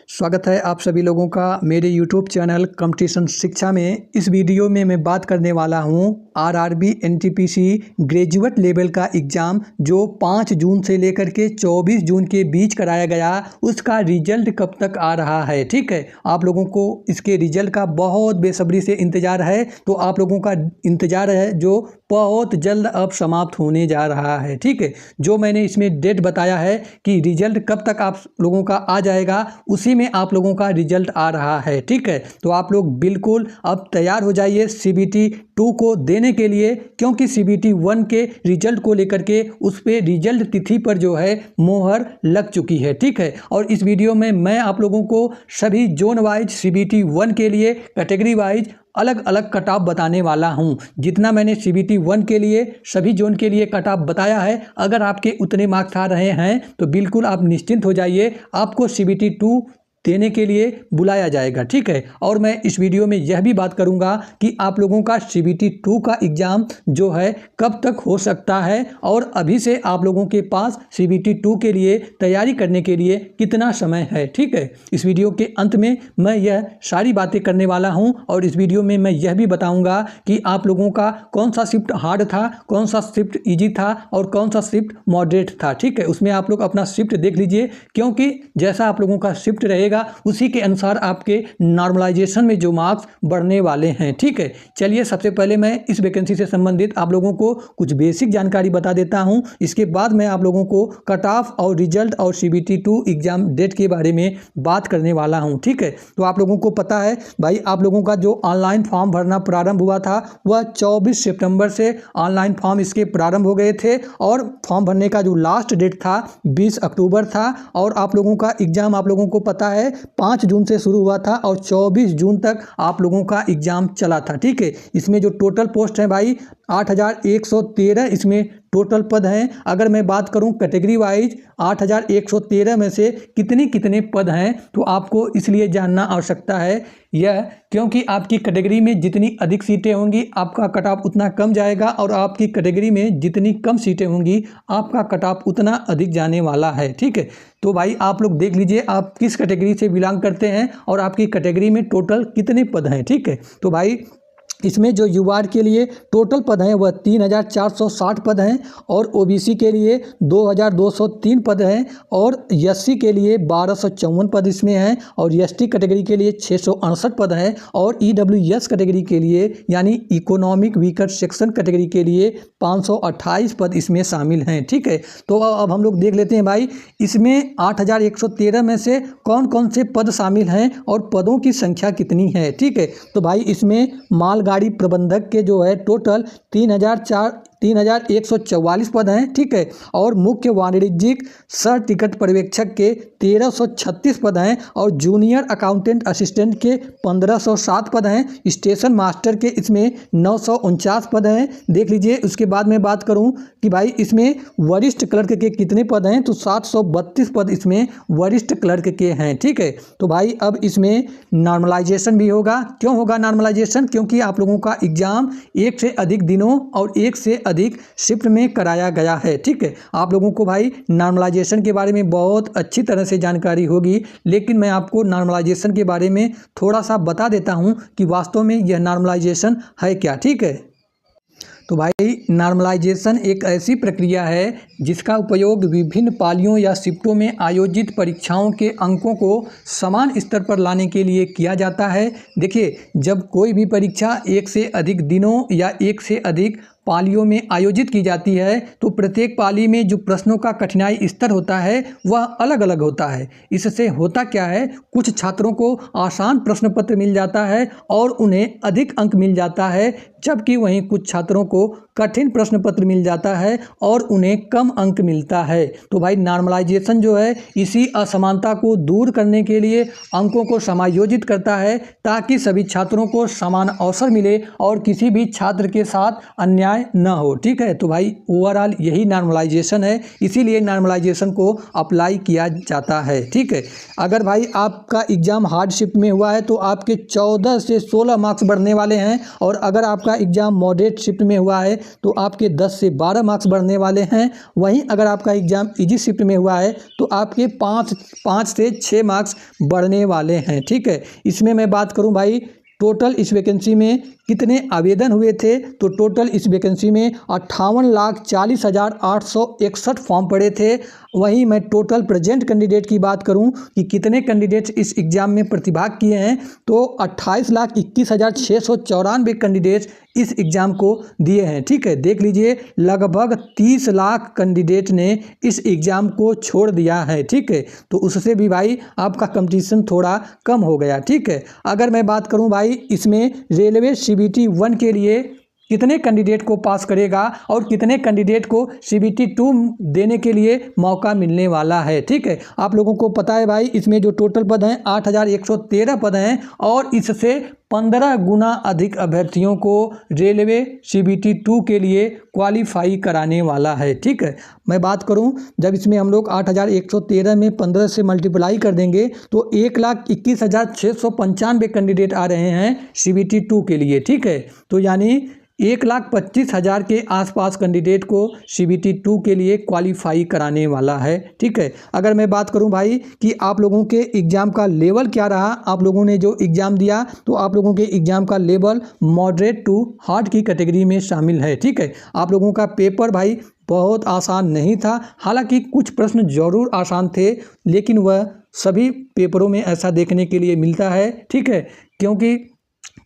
स्वागत है आप सभी लोगों का मेरे YouTube चैनल कंपटीशन शिक्षा में। इस वीडियो में मैं बात करने वाला हूं आरआरबी एनटीपीसी ग्रेजुएट लेवल का एग्ज़ाम जो 5 जून से लेकर के 24 जून के बीच कराया गया, उसका रिजल्ट कब तक आ रहा है। ठीक है, आप लोगों को इसके रिजल्ट का बहुत बेसब्री से इंतज़ार है, तो आप लोगों का इंतज़ार है जो बहुत जल्द अब समाप्त होने जा रहा है। ठीक है, जो मैंने इसमें डेट बताया है कि रिजल्ट कब तक आप लोगों का आ जाएगा, उसी में आप लोगों का रिजल्ट आ रहा है। ठीक है, तो आप लोग बिल्कुल अब तैयार हो जाइए CBT 2 को देने के लिए, क्योंकि CBT 1 के रिजल्ट को लेकर के उस पर रिजल्ट तिथि पर जो है मोहर लग चुकी है। ठीक है, और इस वीडियो में मैं आप लोगों को सभी जोन वाइज CBT 1 के लिए कैटेगरी वाइज अलग अलग कट ऑफ बताने वाला हूं। जितना मैंने CBT 1 के लिए सभी जोन के लिए कट ऑफ बताया है, अगर आपके उतने मार्क्स आ रहे हैं तो बिल्कुल आप निश्चिंत हो जाइए, आपको CBT 2 देने के लिए बुलाया जाएगा। ठीक है, और मैं इस वीडियो में यह भी बात करूंगा कि आप लोगों का CBT 2 का एग्ज़ाम जो है कब तक हो सकता है, और अभी से आप लोगों के पास CBT 2 के लिए तैयारी करने के लिए कितना समय है। ठीक है, इस वीडियो के अंत में मैं यह सारी बातें करने वाला हूं, और इस वीडियो में मैं यह भी बताऊंगा कि आप लोगों का कौन सा शिफ्ट हार्ड था, कौन सा शिफ्ट ईजी था और कौन सा शिफ्ट मॉडरेट था। ठीक है, उसमें आप लोग अपना शिफ्ट देख लीजिए, क्योंकि जैसा आप लोगों का शिफ्ट रहेगा उसी के अनुसार आपके नॉर्मलाइजेशन में जो मार्क्स बढ़ने वाले हैं। ठीक है, चलिए सबसे पहले मैं इस वैकेंसी से संबंधित आप लोगों को कुछ बेसिक जानकारी बता देता हूं, इसके बाद मैं आप लोगों को कट ऑफ और रिजल्ट और CBT 2 एग्जाम डेट के बारे में बात करने वाला हूं। ठीक है, तो आप लोगों को पता है भाई, आप लोगों का जो ऑनलाइन फॉर्म भरना प्रारंभ हुआ था वह 24 सितंबर से ऑनलाइन फॉर्म इसके प्रारंभ हो गए थे, और फॉर्म भरने का जो लास्ट डेट था 20 अक्टूबर था, और आप लोगों का एग्जाम आप लोगों को पता है 5 जून से शुरू हुआ था और 24 जून तक आप लोगों का एग्जाम चला था। ठीक है, इसमें जो टोटल पोस्ट है भाई 8113 इसमें टोटल पद हैं। अगर मैं बात करूं कैटेगरी वाइज 8113 में से कितने कितने पद हैं, तो आपको इसलिए जानना आवश्यकता है यह, क्योंकि आपकी कैटेगरी में जितनी अधिक सीटें होंगी आपका कट ऑफ उतना कम जाएगा, और आपकी कैटेगरी में जितनी कम सीटें होंगी आपका कट ऑफ उतना अधिक जाने वाला है। ठीक है, तो भाई आप लोग देख लीजिए आप किस कैटेगरी से बिलोंग करते हैं और आपकी कैटेगरी में टोटल कितने पद हैं। ठीक है, तो भाई इसमें जो UR के लिए टोटल पद हैं वह 3460 पद हैं, और OBC के लिए 2203 पद हैं, और SC के लिए 1254 पद इसमें हैं, और ST कैटेगरी के लिए 668 पद हैं, और EWS कैटेगरी के लिए यानी इकोनॉमिक वीकर सेक्शन कैटेगरी के लिए 528 पद इसमें शामिल हैं। ठीक है, तो अब हम लोग देख लेते हैं भाई इसमें 8113 में से कौन कौन से पद शामिल हैं और पदों की संख्या कितनी है। ठीक है, तो भाई इसमें मालगाड़ी प्रबंधक के जो है टोटल 3144 पद हैं। ठीक है, और मुख्य वाणिज्यिक सह टिकट पर्यवेक्षक के 1336 पद हैं, और जूनियर अकाउंटेंट असिस्टेंट के 1507 पद हैं, स्टेशन मास्टर के इसमें 949 पद हैं। देख लीजिए, उसके बाद मैं बात करूं कि भाई इसमें वरिष्ठ क्लर्क के कितने पद हैं, तो 732 पद इसमें वरिष्ठ क्लर्क के हैं। ठीक है, तो भाई अब इसमें नॉर्मलाइजेशन भी होगा। क्यों होगा नॉर्मलाइजेशन? क्योंकि आप लोगों का एग्जाम एक से अधिक दिनों और एक से अधिक शिफ्ट में कराया गया है। ठीक है, आप लोगों को भाई नॉर्मलाइजेशन के बारे में बहुत अच्छी तरह से जानकारी होगी, लेकिन मैं आपको नॉर्मलाइजेशन के बारे में थोड़ा सा बता देता हूं कि वास्तव में यह नॉर्मलाइजेशन है क्या। ठीक है, तो भाई नॉर्मलाइजेशन एक ऐसी प्रक्रिया है जिसका उपयोग विभिन्न पालियों या शिफ्टों में आयोजित परीक्षाओं के अंकों को समान स्तर पर लाने के लिए किया जाता है। देखिए, जब कोई भी परीक्षा एक से अधिक दिनों या एक से अधिक पालियों में आयोजित की जाती है, तो प्रत्येक पाली में जो प्रश्नों का कठिनाई स्तर होता है वह अलग अलग होता है। इससे होता क्या है, कुछ छात्रों को आसान प्रश्न पत्र मिल जाता है और उन्हें अधिक अंक मिल जाता है, जबकि वहीं कुछ छात्रों को कठिन प्रश्न पत्र मिल जाता है और उन्हें कम अंक मिलता है। तो भाई नॉर्मलाइजेशन जो है इसी असमानता को दूर करने के लिए अंकों को समायोजित करता है, ताकि सभी छात्रों को समान अवसर मिले और किसी भी छात्र के साथ अन्याय अन्याय न हो, ठीक है। तो भाई ओवरऑल यही नॉर्मलाइजेशन है, इसीलिए नॉर्मलाइजेशन को अप्लाई किया जाता है, ठीक है। अगर भाई आपका एग्ज़ाम हार्ड शिफ्ट में हुआ है तो आपके 14 से 16 मार्क्स बढ़ने वाले हैं, और अगर आपका एग्ज़ाम मॉडरेट शिफ्ट में हुआ है तो आपके 10 से 12 मार्क्स बढ़ने वाले हैं। वहीं अगर आपका एग्ज़ाम इजी शिफ्ट में हुआ है तो आपके 5 से 6 मार्क्स बढ़ने वाले हैं, ठीक है। इसमें मैं बात करूं भाई टोटल इस वैकेंसी में कितने आवेदन हुए थे, तो टोटल इस वैकेंसी में 58,40,861 फॉर्म पड़े थे। वहीं मैं टोटल प्रेजेंट कैंडिडेट की बात करूं कि कितने कैंडिडेट्स इस एग्ज़ाम में प्रतिभाग किए हैं, तो 28,21,694 कैंडिडेट्स इस एग्ज़ाम को दिए हैं, ठीक है। देख लीजिए लगभग 30 लाख कैंडिडेट ने इस एग्ज़ाम को छोड़ दिया है, ठीक है। तो उससे भी भाई आपका कंपटीशन थोड़ा कम हो गया, ठीक है। अगर मैं बात करूं भाई इसमें रेलवे CBT 1 के लिए कितने कैंडिडेट को पास करेगा और कितने कैंडिडेट को CBT 2 देने के लिए मौका मिलने वाला है, ठीक है। आप लोगों को पता है भाई इसमें जो टोटल पद हैं 8,113 पद हैं, और इससे 15 गुना अधिक अभ्यर्थियों को रेलवे CBT 2 के लिए क्वालिफाई कराने वाला है, ठीक है। मैं बात करूं जब इसमें हम लोग 8,113 में 15 से मल्टीप्लाई कर देंगे तो 1,21,695 कैंडिडेट आ रहे हैं CBT 2 के लिए, ठीक है। तो यानी 1,25,000 के आसपास कैंडिडेट को CBT 2 के लिए क्वालिफाई कराने वाला है, ठीक है। अगर मैं बात करूं भाई कि आप लोगों के एग्ज़ाम का लेवल क्या रहा, आप लोगों ने जो एग्ज़ाम दिया तो आप लोगों के एग्ज़ाम का लेवल मॉडरेट टू हार्ड की कैटेगरी में शामिल है, ठीक है। आप लोगों का पेपर भाई बहुत आसान नहीं था, हालांकि कुछ प्रश्न ज़रूर आसान थे, लेकिन वह सभी पेपरों में ऐसा देखने के लिए मिलता है, ठीक है। क्योंकि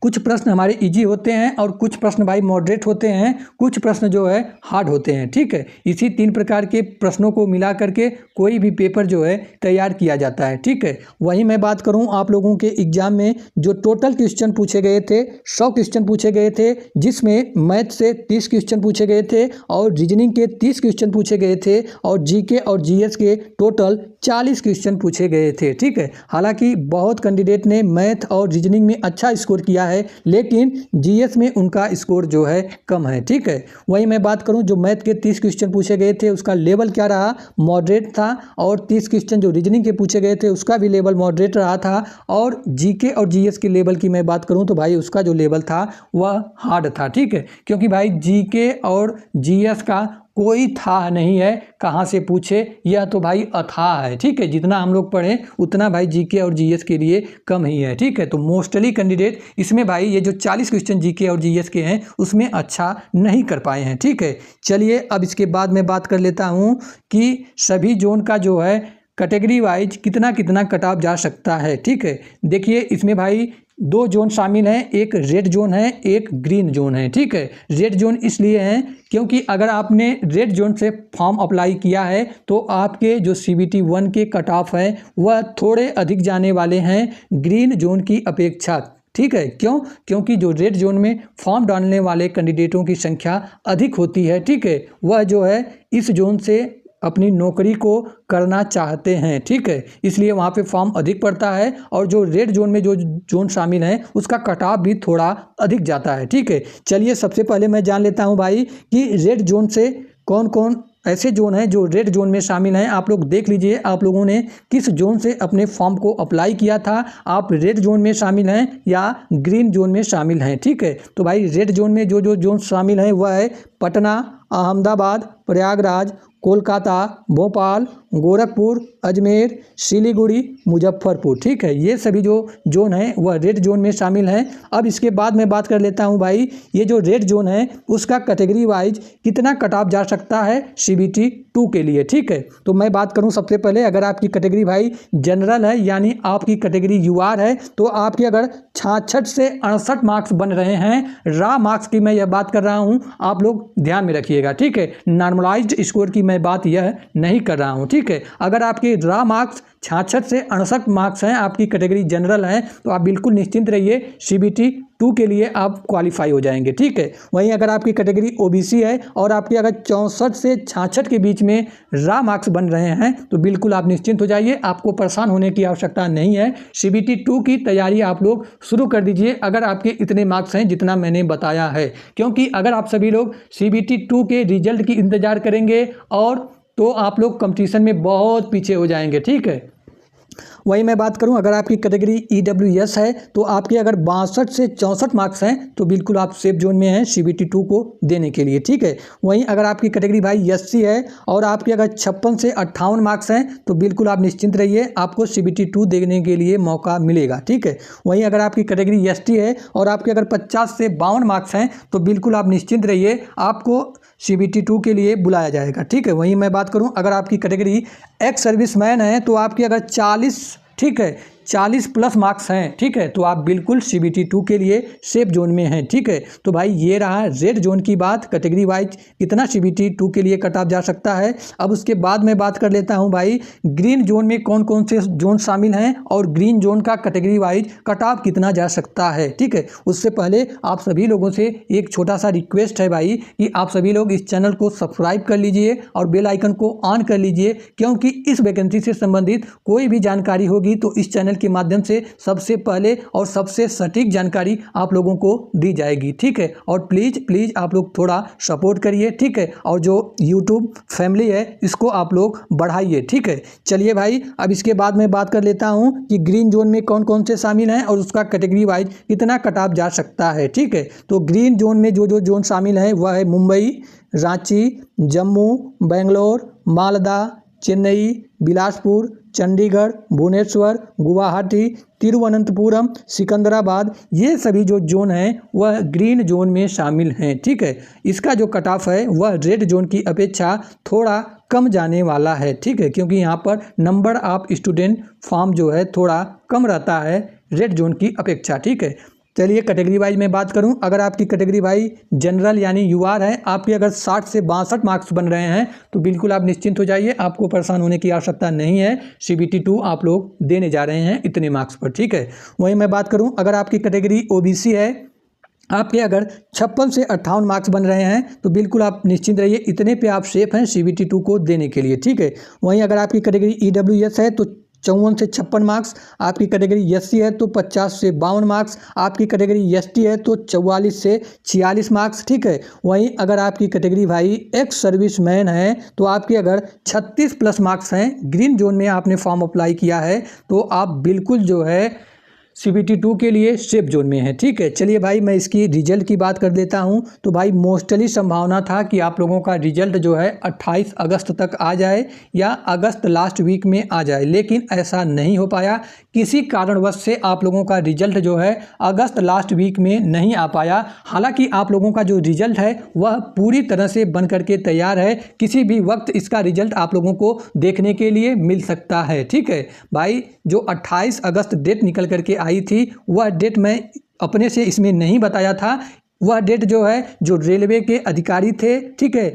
कुछ प्रश्न हमारे इजी होते हैं और कुछ प्रश्न भाई मॉडरेट होते हैं, कुछ प्रश्न जो है हार्ड होते हैं, ठीक है। इसी 3 प्रकार के प्रश्नों को मिला करके कोई भी पेपर जो है तैयार किया जाता है, ठीक है। वहीं मैं बात करूं आप लोगों के एग्ज़ाम में जो टोटल क्वेश्चन पूछे गए थे 100 क्वेश्चन पूछे गए थे, जिसमें मैथ से 30 क्वेश्चन पूछे गए थे और रीजनिंग के 30 क्वेश्चन पूछे गए थे, और GK और GS के टोटल 40 क्वेश्चन पूछे गए थे, ठीक है। हालांकि बहुत कैंडिडेट ने मैथ और रीजनिंग में अच्छा स्कोर किया है, लेकिन GS में उनका स्कोर जो है कम है, ठीक है। वहीं मैं बात करूं जो मैथ के 30 क्वेश्चन पूछे गए थे उसका लेवल क्या रहा, मॉडरेट था, और 30 क्वेश्चन जो रीजनिंग के पूछे गए थे उसका भी लेवल मॉडरेट रहा था, और GK और GS के लेवल की मैं बात करूं तो भाई उसका जो लेवल था वह हार्ड था, ठीक है। क्योंकि भाई GK और GS का कोई था नहीं है कहाँ से पूछे, यह तो भाई अथाह है, ठीक है। जितना हम लोग पढ़े उतना भाई GK और GS के लिए कम ही है, ठीक है। तो मोस्टली कैंडिडेट इसमें भाई ये जो 40 क्वेश्चन GK और GS के हैं उसमें अच्छा नहीं कर पाए हैं, ठीक है। चलिए अब इसके बाद मैं बात कर लेता हूँ कि सभी जोन का जो है कैटेगरी वाइज कितना कितना कट ऑफ जा सकता है, ठीक है। देखिए इसमें भाई 2 जोन शामिल हैं, एक रेड जोन है, एक ग्रीन जोन है, ठीक है। रेड जोन इसलिए है क्योंकि अगर आपने रेड जोन से फॉर्म अप्लाई किया है तो आपके जो CBT 1 के कट ऑफ हैं वह थोड़े अधिक जाने वाले हैं ग्रीन जोन की अपेक्षा, ठीक है। क्यों? क्योंकि जो रेड जोन में फॉर्म डालने वाले कैंडिडेटों की संख्या अधिक होती है, ठीक है। वह जो है इस जोन से अपनी नौकरी को करना चाहते हैं, ठीक है। इसलिए वहाँ पे फॉर्म अधिक पड़ता है, और जो रेड जोन में जो जोन शामिल है उसका कट ऑफ भी थोड़ा अधिक जाता है, ठीक है। चलिए सबसे पहले मैं जान लेता हूँ भाई कि रेड जोन से कौन कौन ऐसे जोन हैं जो रेड जोन में शामिल हैं। आप लोग देख लीजिए आप लोगों ने किस जोन से अपने फॉर्म को अप्लाई किया था, आप रेड जोन में शामिल हैं या ग्रीन जोन में शामिल हैं, ठीक है। तो भाई रेड जोन में जो जो जोन शामिल हैं वह है पटना, अहमदाबाद, प्रयागराज, कोलकाता, भोपाल, गोरखपुर, अजमेर, सिलीगुड़ी, मुजफ्फरपुर, ठीक है। ये सभी जो जोन हैं वह रेड जोन में शामिल हैं। अब इसके बाद मैं बात कर लेता हूं भाई ये जो रेड जोन है उसका कैटेगरी वाइज कितना कट ऑफ जा सकता है CBT 2 के लिए, ठीक है। तो मैं बात करूं सबसे पहले अगर आपकी कैटेगरी भाई जनरल है यानी आपकी कैटेगरी UR है तो आपके अगर 66 से 68 मार्क्स बन रहे हैं, रा मार्क्स की मैं यह बात कर रहा हूँ, आप लोग ध्यान में रखिएगा, ठीक है। नॉर्मलाइज्ड स्कोर की मैं बात यह नहीं कर रहा हूँ, ठीक है। अगर आपके आपके रा मार्क्स 66 से 68 मार्क्स हैं, आपकी कैटेगरी जनरल है, तो आप बिल्कुल निश्चिंत रहिए, CBT 2 के लिए आप क्वालिफाई हो जाएंगे। ठीक है, वहीं अगर आपकी कैटेगरी OBC है और आपके अगर 64 से 66 के बीच में रा मार्क्स बन रहे हैं तो बिल्कुल आप निश्चिंत हो जाइए, आपको परेशान होने की आवश्यकता नहीं है। CBT 2 की तैयारी आप लोग शुरू कर दीजिए अगर आपके इतने मार्क्स हैं जितना मैंने बताया है, क्योंकि अगर आप सभी लोग CBT 2 के रिजल्ट की इंतजार करेंगे और तो आप लोग कंपटीशन में बहुत पीछे हो जाएंगे। ठीक है, वही मैं बात करूं, अगर आपकी कैटेगरी EWS है तो आपके अगर 62 से 64 मार्क्स हैं तो बिल्कुल आप सेफ जोन में हैं CBT 2 को देने के लिए। ठीक है, वहीं अगर आपकी कैटेगरी भाई SC है और आपके अगर 56 से 58 मार्क्स हैं तो बिल्कुल आप निश्चिंत रहिए, आपको CBT 2 देने के लिए मौका मिलेगा। ठीक है, वहीं अगर आपकी कैटेगरी ST है और आपके अगर 50 से 52 मार्क्स हैं तो बिल्कुल आप निश्चिंत रहिए, आपको CBT 2 के लिए बुलाया जाएगा। ठीक है, वहीं मैं बात करूं, अगर आपकी कैटेगरी एक्स सर्विसमैन है तो आपकी अगर 40 ठीक है 40 प्लस मार्क्स हैं, ठीक है, तो आप बिल्कुल CBT 2 के लिए सेफ जोन में हैं। ठीक है, तो भाई ये रहा रेड जोन की बात, कैटेगरी वाइज कितना CBT 2 के लिए कट ऑफ जा सकता है। अब उसके बाद मैं बात कर लेता हूं भाई ग्रीन जोन में कौन कौन से जोन शामिल हैं और ग्रीन जोन का कैटेगरी वाइज कट ऑफ कितना जा सकता है। ठीक है, उससे पहले आप सभी लोगों से एक छोटा सा रिक्वेस्ट है भाई कि आप सभी लोग इस चैनल को सब्सक्राइब कर लीजिए और बेल आइकन को ऑन कर लीजिए, क्योंकि इस वैकेंसी से संबंधित कोई भी जानकारी होगी तो इस चैनल के माध्यम से सबसे पहले और सबसे सटीक जानकारी आप लोगों को दी जाएगी। ठीक है, और प्लीज़ आप लोग थोड़ा सपोर्ट करिए। ठीक है, और जो YouTube फैमिली है इसको आप लोग बढ़ाइए। ठीक है, चलिए भाई अब इसके बाद मैं बात कर लेता हूं कि ग्रीन जोन में कौन कौन से शामिल हैं और उसका कैटेगरी वाइज कितना कट ऑफ जा सकता है। ठीक है, तो ग्रीन जोन में जो जो जोन शामिल है वह है मुंबई, रांची, जम्मू, बेंगलोर, मालदा, चेन्नई, बिलासपुर, चंडीगढ़, भुवनेश्वर, गुवाहाटी, तिरुवनंतपुरम, सिकंदराबाद, ये सभी जो जोन हैं वह ग्रीन जोन में शामिल हैं। ठीक है, इसका जो कट ऑफ है वह रेड जोन की अपेक्षा थोड़ा कम जाने वाला है। ठीक है, क्योंकि यहाँ पर नंबर ऑफ स्टूडेंट फॉर्म जो है थोड़ा कम रहता है रेड जोन की अपेक्षा। ठीक है, चलिए कैटेगरी वाइज मैं बात करूं, अगर आपकी कैटेगरी भाई जनरल यानी UR है, आपके अगर 60 से 62 मार्क्स बन रहे हैं तो बिल्कुल आप निश्चिंत हो जाइए, आपको परेशान होने की आवश्यकता नहीं है, CBT 2 आप लोग देने जा रहे हैं इतने मार्क्स पर। ठीक है, वहीं मैं बात करूं, अगर आपकी कैटेगरी OBC है, आपके अगर 56 से 58 मार्क्स बन रहे हैं तो बिल्कुल आप निश्चिंत रहिए, इतने पे आप सेफ हैं CBT 2 को देने के लिए। ठीक है, वहीं अगर आपकी कैटेगरी EWS है तो 54 से 56 मार्क्स, आपकी कैटेगरी SC है तो 50 से 52 मार्क्स, आपकी कैटेगरी ST है तो 44 से 46 मार्क्स। ठीक है, वहीं अगर आपकी कैटेगरी भाई एक्स सर्विसमैन है तो आपके अगर 36 प्लस मार्क्स हैं, ग्रीन जोन में आपने फॉर्म अप्लाई किया है तो आप बिल्कुल जो है CBT 2 के लिए सेफ जोन में है। ठीक है, चलिए भाई मैं इसकी रिजल्ट की बात कर देता हूं, तो भाई मोस्टली संभावना था कि आप लोगों का रिजल्ट जो है 28 अगस्त तक आ जाए या अगस्त लास्ट वीक में आ जाए, लेकिन ऐसा नहीं हो पाया, किसी कारणवश से आप लोगों का रिजल्ट जो है अगस्त लास्ट वीक में नहीं आ पाया। हालांकि आप लोगों का जो रिजल्ट है वह पूरी तरह से बन करके तैयार है, किसी भी वक्त इसका रिजल्ट आप लोगों को देखने के लिए मिल सकता है। ठीक है भाई, जो 28 अगस्त डेट निकल करके आई थी वह डेट मैं अपने से इसमें नहीं बताया था, वह डेट जो है जो रेलवे के अधिकारी थे, ठीक है,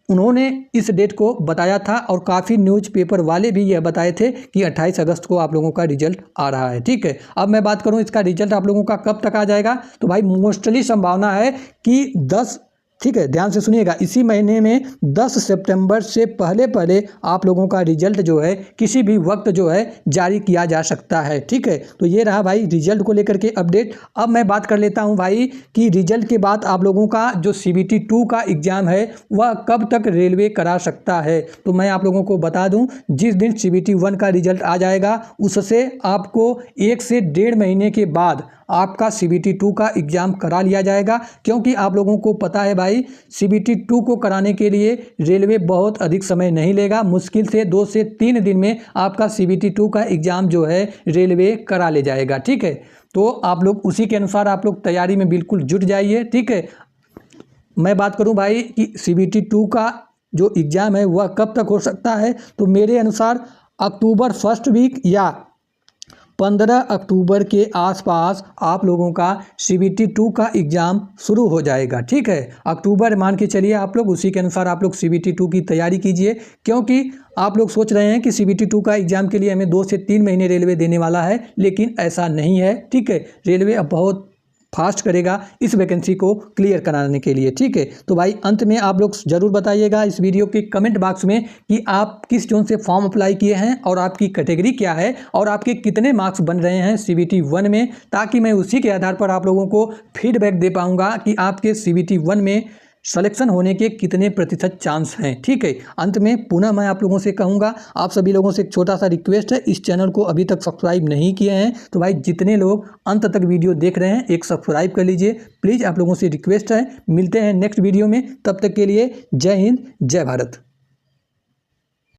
उन्होंने इस डेट को बताया था और काफ़ी न्यूज़पेपर वाले भी यह बताए थे कि 28 अगस्त को आप लोगों का रिजल्ट आ रहा है। ठीक है, अब मैं बात करूं इसका रिजल्ट आप लोगों का कब तक आ जाएगा, तो भाई मोस्टली संभावना है कि 10, ठीक है ध्यान से सुनिएगा, इसी महीने में 10 सितंबर से पहले आप लोगों का रिजल्ट जो है किसी भी वक्त जो है जारी किया जा सकता है। ठीक है, तो ये रहा भाई रिजल्ट को लेकर के अपडेट। अब मैं बात कर लेता हूं भाई कि रिजल्ट के बाद आप लोगों का जो CBT 2 का एग्ज़ाम है वह कब तक रेलवे करा सकता है। तो मैं आप लोगों को बता दूं, जिस दिन CBT 1 का रिजल्ट आ जाएगा उससे आपको 1 से 1.5 महीने के बाद आपका CBT 2 का एग्ज़ाम करा लिया जाएगा, क्योंकि आप लोगों को पता है भाई CBT 2 को कराने के लिए रेलवे बहुत अधिक समय नहीं लेगा, मुश्किल से 2 से 3 दिन में आपका CBT 2 का एग्ज़ाम जो है रेलवे करा ले जाएगा। ठीक है, तो आप लोग उसी के अनुसार आप लोग तैयारी में बिल्कुल जुट जाइए। ठीक है, मैं बात करूं भाई कि CBT 2 का जो एग्ज़ाम है वह कब तक हो सकता है, तो मेरे अनुसार अक्टूबर फर्स्ट वीक या 15 अक्टूबर के आसपास आप लोगों का CBT 2 का एग्ज़ाम शुरू हो जाएगा। ठीक है, अक्टूबर मान के चलिए आप लोग, उसी के अनुसार आप लोग CBT 2 की तैयारी कीजिए, क्योंकि आप लोग सोच रहे हैं कि CBT 2 का एग्ज़ाम के लिए हमें 2 से 3 महीने रेलवे देने वाला है, लेकिन ऐसा नहीं है। ठीक है, रेलवे अब बहुत फास्ट करेगा इस वैकेंसी को क्लियर कराने के लिए। ठीक है, तो भाई अंत में आप लोग ज़रूर बताइएगा इस वीडियो के कमेंट बॉक्स में कि आप किस जोन से फॉर्म अप्लाई किए हैं और आपकी कैटेगरी क्या है और आपके कितने मार्क्स बन रहे हैं CBT 1 में, ताकि मैं उसी के आधार पर आप लोगों को फीडबैक दे पाऊँगा कि आपके CBT 1 में सिलेक्शन होने के कितने प्रतिशत चांस हैं। ठीक है, अंत में पुनः मैं आप लोगों से कहूँगा, आप सभी लोगों से एक छोटा सा रिक्वेस्ट है, इस चैनल को अभी तक सब्सक्राइब नहीं किए हैं तो भाई जितने लोग अंत तक वीडियो देख रहे हैं एक सब्सक्राइब कर लीजिए प्लीज़, आप लोगों से रिक्वेस्ट है। मिलते हैं नेक्स्ट वीडियो में, तब तक के लिए जय हिंद जय भारत।